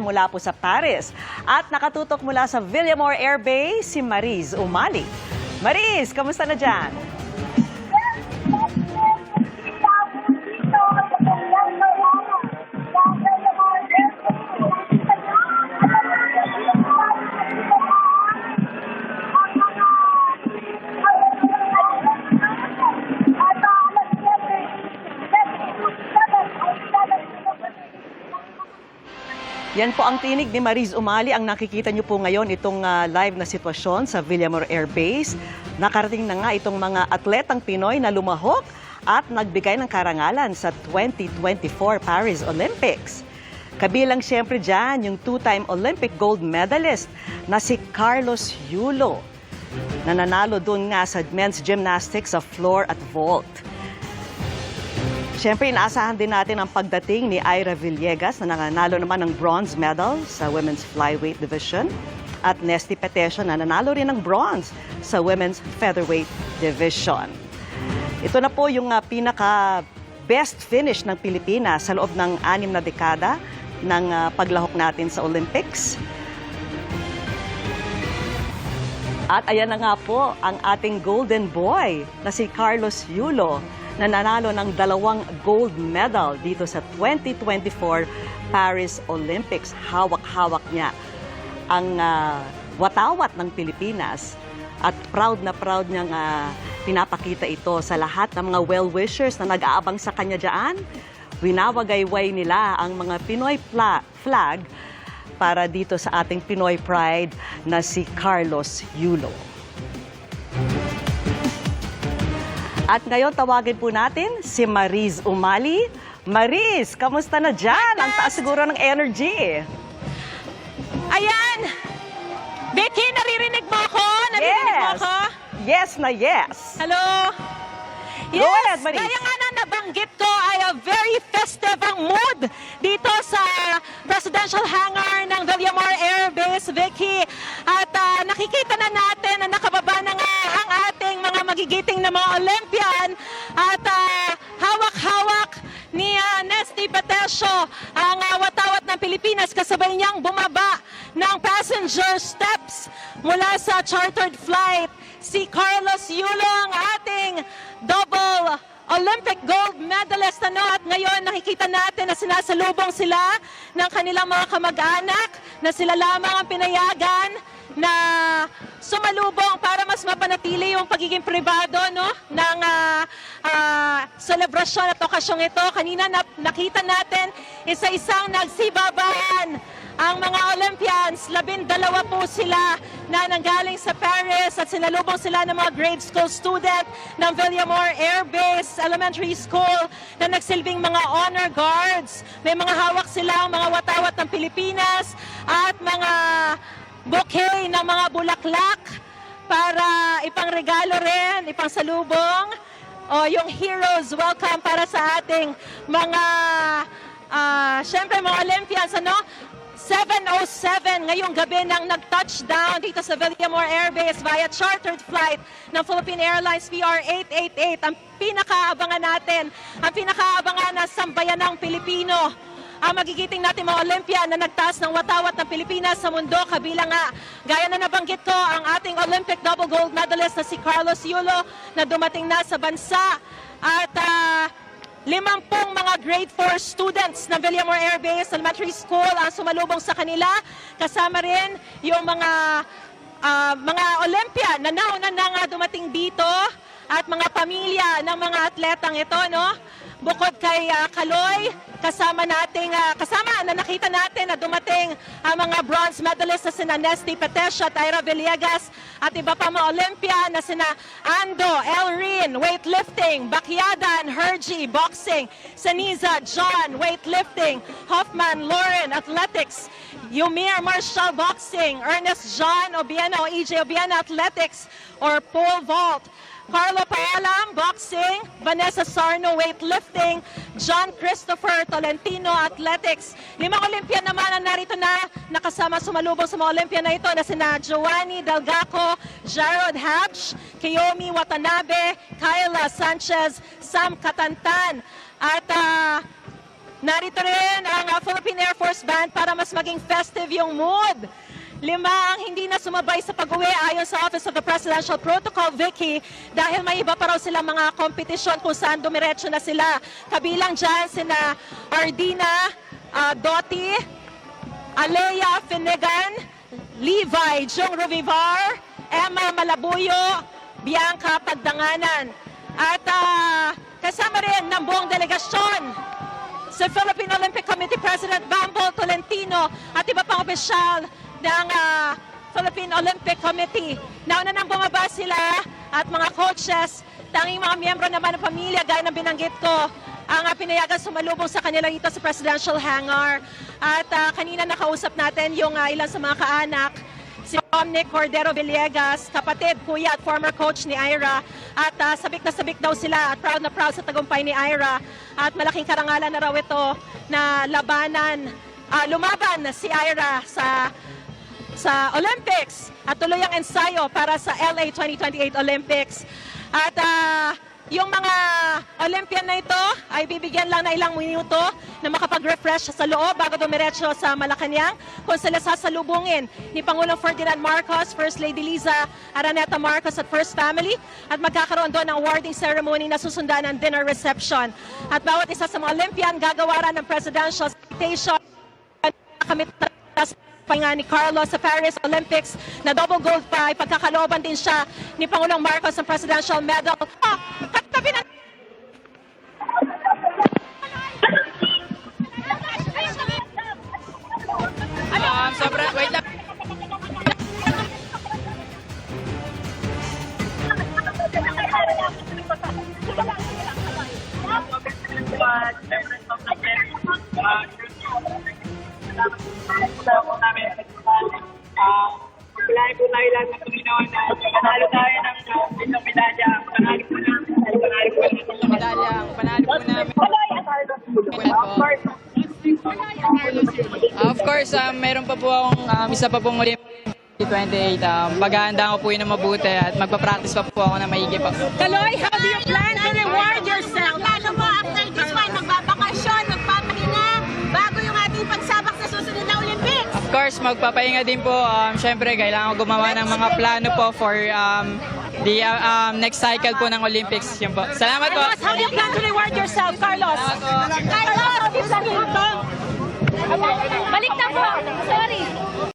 mula po sa Paris. At nakatutok mula sa Villamor Air Base, si Mariz Umali. Mariz, kamusta na dyan? Yan po ang tinig ni Mariz Umali. Ang nakikita niyo po ngayon itong live na sitwasyon sa Villamor Air Base. Nakarating na nga itong mga atletang Pinoy na lumahok at nagbigay ng karangalan sa 2024 Paris Olympics. Kabilang siyempre dyan yung two-time Olympic gold medalist na si Carlos Yulo, na nanalo doon nga sa men's gymnastics sa floor at vault. Siyempre, inaasahan din natin ang pagdating ni Ira Villegas na nanalo naman ng bronze medal sa women's flyweight division at Nesty Petesio na nanalo rin ng bronze sa women's featherweight division. Ito na po yung pinaka-best finish ng Pilipinas sa loob ng 6 na dekada ng paglahok natin sa Olympics. At ayan na nga po ang ating golden boy na si Carlos Yulo, na nanalo ng 2 gold medal dito sa 2024 Paris Olympics. Hawak-hawak niya ang watawat ng Pilipinas at proud na proud niyang pinapakita ito sa lahat ng mga well-wishers na nag-aabang sa kanya dyan. Winawagayway nila ang mga Pinoy flag para dito sa ating Pinoy pride na si Carlos Yulo. At ngayon, tawagin po natin si Mariz Umali. Mariz, kamusta na dyan? Ang taas siguro ng energy. Ayan! Becky, naririnig mo ako? Naririnig mo ako? Yes na yes. Hello? Yes, Go ahead, Mariz. Kaya nga na nabanggit ko ay a very festive ang mood dito sa presidential hangar ng Villamor Air Base, Vicky. At nakikita na natin na nakababa na nga ang ating mga magigiting na mga Olympian. At hawak-hawak ni Nesty Petesio ang watawat ng Pilipinas, kasabay niyang bumaba ng passenger steps mula sa chartered flight. Si Carlos Yulo, ang ating double Olympic gold medalist, at ngayon nakikita natin na sinasalubong sila ng kanilang mga kamag-anak, na sila lamang ang pinayagan na sumalubong para mas mapanatili yung pagiging pribado ng selebrasyon at okasyong ito. Kanina nakita natin isa-isang nagsibabahan ang mga Olympians. 12 po sila na nanggaling sa Paris at sinalubong sila ng mga grade school student ng Villamor Air Base Elementary School na nagsilbing mga honor guards. May mga hawak sila, mga watawat ng Pilipinas at mga bouquet ng mga bulaklak para ipangregalo rin, ipangsalubong yung heroes welcome para sa ating mga syempre mga Olympians. 7:07 ngayong gabi nang nag-touchdown dito sa Villamor Air Base via chartered flight ng Philippine Airlines PR888. Ang pinakaabangan natin, ang pinakaabangan na sambayanang Pilipino, ang magigiting natin mga Olympian na nagtaas ng watawat ng Pilipinas sa mundo. Kabilang nga, gaya na nabanggit ko, ang ating Olympic double gold medalist na si Carlos Yulo na dumating na sa bansa. At 50 mga grade 4 students ng Villamor Air Base Elementary School ang sumalubong sa kanila. Kasama rin yung mga Olympian na nauna na nga dumating dito at mga pamilya ng mga atletang ito, Bukod kay Kaloy, kasama na nakita natin na dumating ang mga bronze medalists na sina Nesty Petesio at Ira Villegas at iba pa mga Olympian na sina Ando, Elrin, weightlifting, Bakyada and Hergy, boxing, Saniza, John, weightlifting, Hoffman, Lauren, athletics, Yumir, Marshall, boxing, Ernest John Obiena o EJ Obiena, athletics or pole vault, Carlo Payalam, boxing, Vanessa Sarno, weightlifting, John Christopher Tolentino, athletics. 5 Olympian naman ang narito na nakasama sumalubong sa mga Olympian na ito na sina Giovanni Delgaco, Jarod Habsch, Kiyomi Watanabe, Kyla Sanchez, Sam Katantan. At Narito rin ang Philippine Air Force Band para mas maging festive yung mood. 5 ang hindi na sumabay sa pag-uwi ayon sa Office of the Presidential Protocol, Vicky, dahil may iba pa raw silang mga kompetisyon kung saan dumiretso na sila. Kabilang dyan sina Ardina Doti, Alea Finnegan, Levi Jong Ruvivar, Emma Malabuyo, Bianca Pagdanganan. At kasama rin ng buong delegasyon si Philippine Olympic Committee President Bambol Tolentino at iba pang opisyal ng Philippine Olympic Committee. Nauna nang bumaba sila at mga coaches, tanging mga miyembro naman ng pamilya gaya ng binanggit ko ang pinayagan sumalubong sa kanila dito sa Presidential Hangar. At kanina nakausap natin yung ilan sa mga kaanak, si Dominic Cordero Villegas, kapatid, kuya at former coach ni Ira. At sabik na sabik daw sila at proud na proud sa tagumpay ni Ira. At malaking karangalan na raw ito na lumaban si Ira sa Olympics at tuloy ang ensayo para sa LA 2028 Olympics. At yung mga Olympian na ito ay bibigyan lang na ilang minuto na makapag-refresh sa loob bago dumiretso sa Malacanang kung sila sasalubungin ni Pangulong Ferdinand Marcos, First Lady Liza Araneta Marcos at First Family, at magkakaroon doon ng awarding ceremony na susundan ng dinner reception. At bawat isa sa mga Olympian gagawaran ng presidential citation kamit nga ni Carlos sa Paris Olympics na double gold pa, pagkakalooban din siya ni Pangulong Marcos ng Presidential Medal. Katabi na Sobrang, wait lang. Kailangan po tayo lang ng Panginoon na panalo tayo ng isang medalya. Panalo po namin. Medalya, panalo po namin. Of course, meron pa po akong isa pa pong Olympic 28. Paghahanda ko po yun na mabuti at magpa-practice pa po ako na maigi pa. Kaloy, how do you plan to reward yourself? Lalo mo after this one, magbabakasyon, magpapahinga, bago yung ating pagsabak sa susunod na Olympics. Of course, magpapahinga din po. Siyempre, kailangan ko gumawa ng mga plano po for the next cycle po ng Olympics. Yun po. Salamat po. How do you plan to reward yourself, Carlos? Carlos, how do you plan to? Balik na po. Sorry.